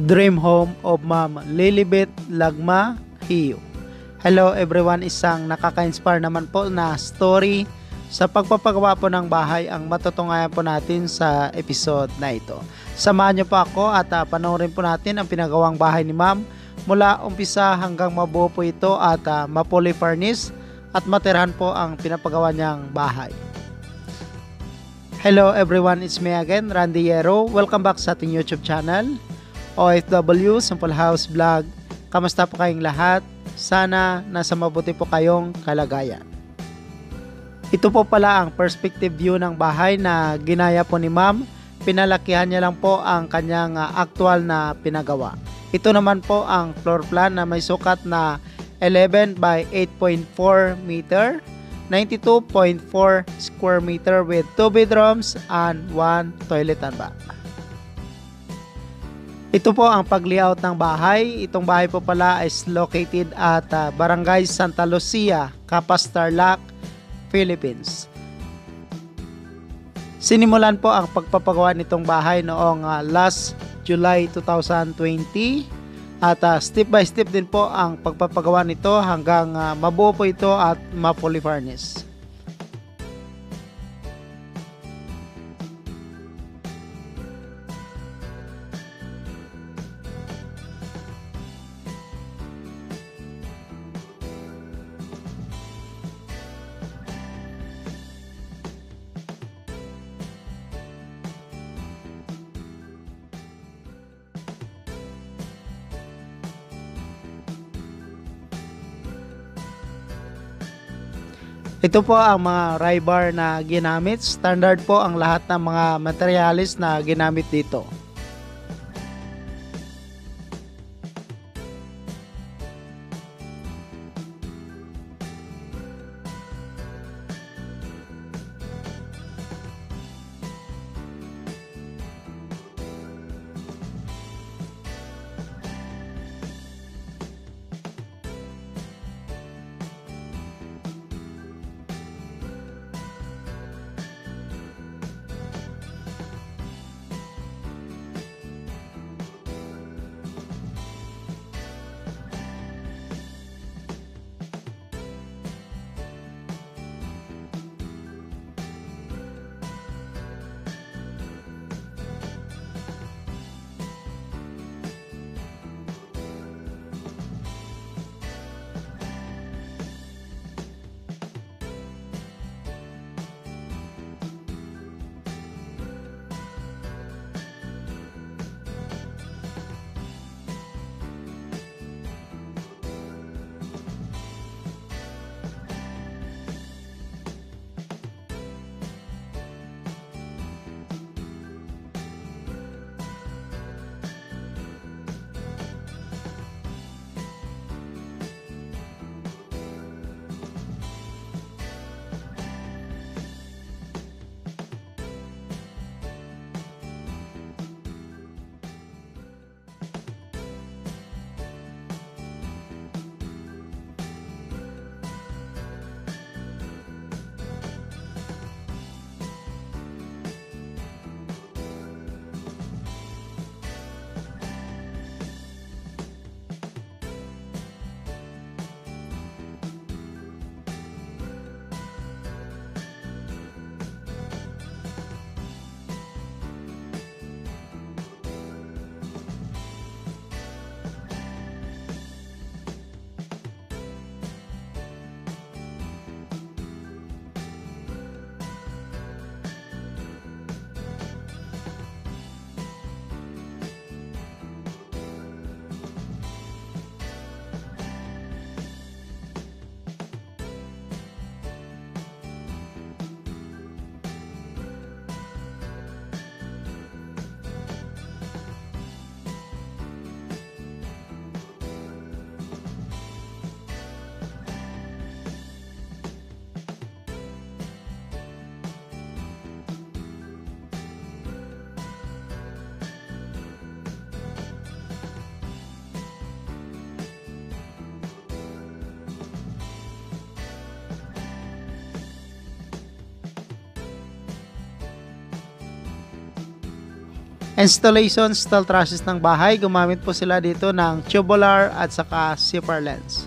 Dream Home of Ma'am Lilibet Lagma Hiyo. Hello everyone, isang nakaka-inspire naman po na story sa pagpapagawa po ng bahay ang matutunghayan po natin sa episode na ito. Samahan niyo po ako at panoorin po natin ang pinagawang bahay ni Ma'am mula umpisa hanggang mabuo po ito at ma-fully furnished at matirahan po ang pinapagawa niyang bahay. Hello everyone, it's me again, Randy Yero. Welcome back sa ating YouTube channel, OFW Simple House Vlog. Kamusta po kayong lahat? Sana nasa mabuti po kayong kalagayan. Ito po pala ang perspective view ng bahay na ginaya po ni Ma'am. Pinalakihan niya lang po ang kanyang actual na pinagawa. Ito naman po ang floor plan na may sukat na 11 by 8.4 meter, 92.4 square meter with 2 bedrooms and 1 toilet and bath. Ito po ang pag-layout ng bahay. Itong bahay po pala is located at Barangay Santa Lucia, Capas, Tarlac, Philippines. Sinimulan po ang pagpapagawa nitong bahay noong last July 2020 at step by step din po ang pagpapagawa nito hanggang mabuo po ito at ma-fully furnished. Ito po ang mga rebar na ginamit. Standard po ang lahat ng mga materials na ginamit dito. Installation steel trusses ng bahay, gumamit po sila dito ng tubular at saka zipper lens.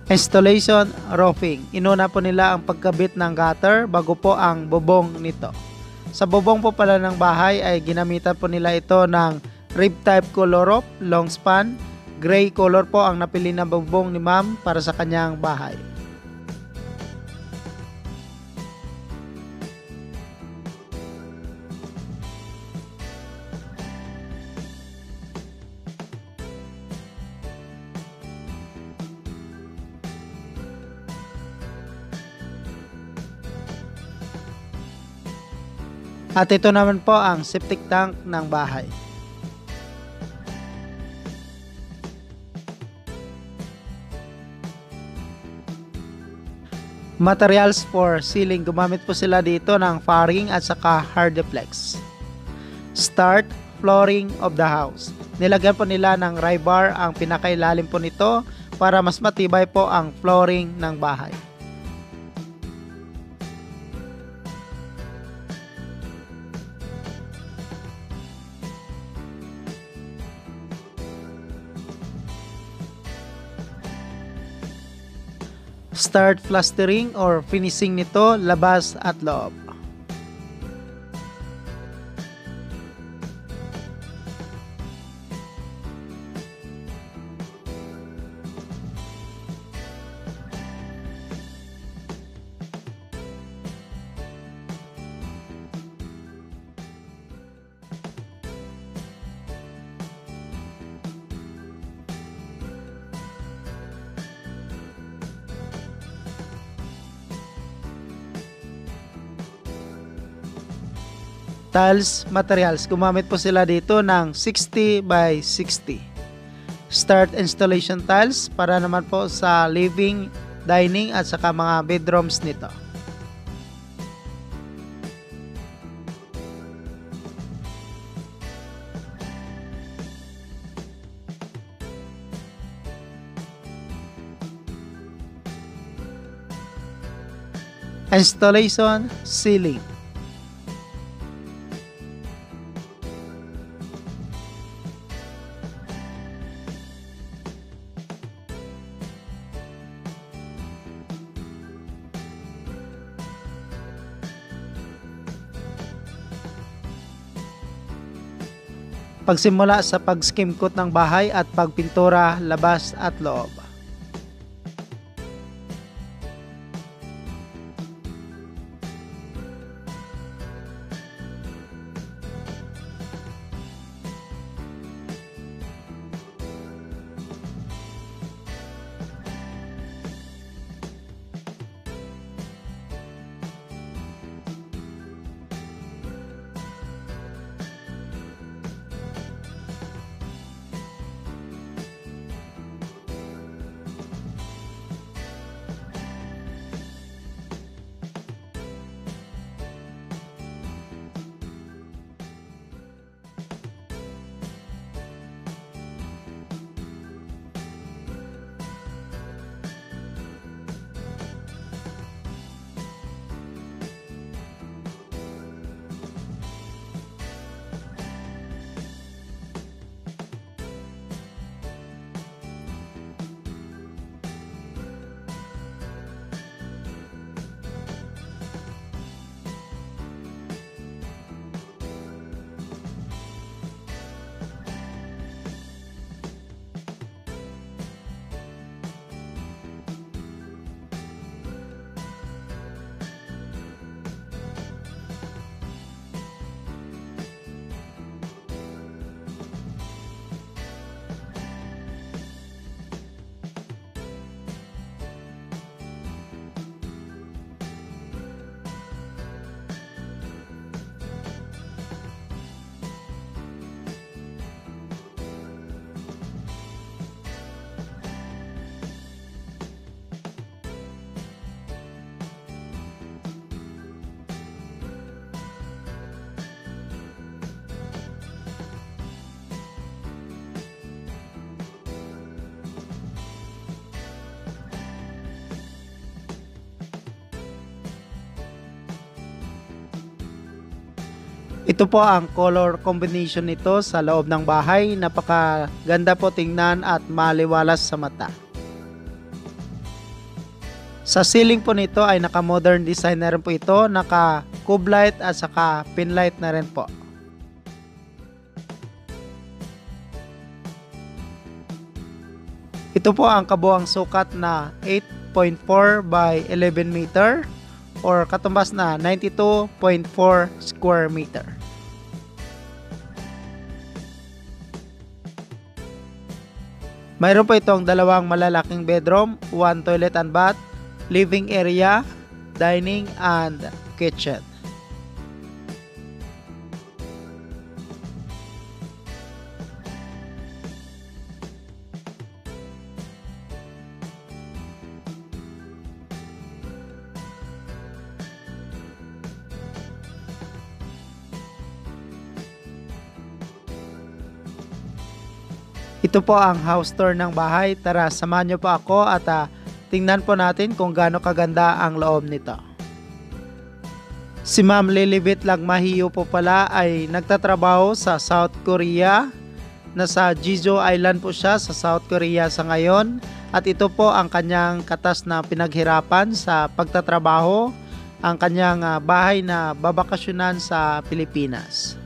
Installation roofing. Inuna po nila ang pagkabit ng gutter bago po ang bubong nito. Sa bubong po pala ng bahay ay ginamitan po nila ito ng rib type color roof, long span, gray color po ang napili na bubong ni ma'am para sa kanyang bahay. At ito naman po ang septic tank ng bahay. Materials for ceiling. Gumamit po sila dito ng faring at saka hardiplex. Start flooring of the house. Nilagyan po nila ng rebar ang pinakailalim po nito para mas matibay po ang flooring ng bahay. Start plastering or finishing nito labas at loob. Tiles materials. Gumamit po sila dito ng 60 by 60. Start installation tiles para naman po sa living, dining at saka mga bedrooms nito. Installation ceiling. Pagsimula sa pag-skim coat ng bahay at pagpintura labas at loob. Ito po ang color combination nito sa loob ng bahay. Napakaganda po tingnan at maliwalas sa mata. Sa ceiling po nito ay naka-modern design na rin po ito. Naka-cube light at saka pin light na rin po. Ito po ang kabuang sukat na 8.4 by 11 meter or katumbas na 92.4 square meter. Mayroon po itong dalawang malalaking bedroom, 1 toilet and bath, living area, dining and kitchen. Ito po ang house tour ng bahay. Tara, samahan niyo po ako at tingnan po natin kung gaano kaganda ang loob nito. Si Ma'am Lilibet Lagma-Hiyo po pala ay nagtatrabaho sa South Korea. Nasa Jeju Island po siya sa South Korea sa ngayon. At ito po ang kanyang katas na pinaghirapan sa pagtatrabaho, ang kanyang bahay na babakasyonan sa Pilipinas.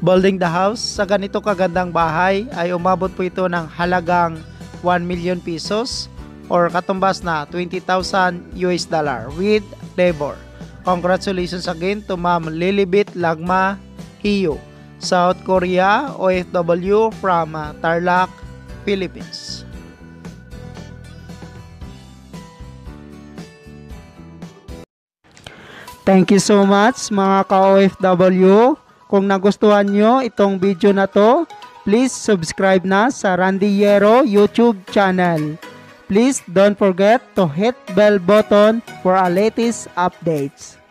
Building the house sa ganito kagandang bahay ay umabot po ito ng halagang 1 million pesos or katumbas na 20,000 US dollar with labor. Congratulations again to Ma'am Lilibet Lagma-Hiyo, South Korea, OFW from Tarlac, Philippines. Thank you so much mga ka-OFW. Kung nagustuhan nyo itong video na to, please subscribe na sa Randillero YouTube channel. Please don't forget to hit bell button for our latest updates.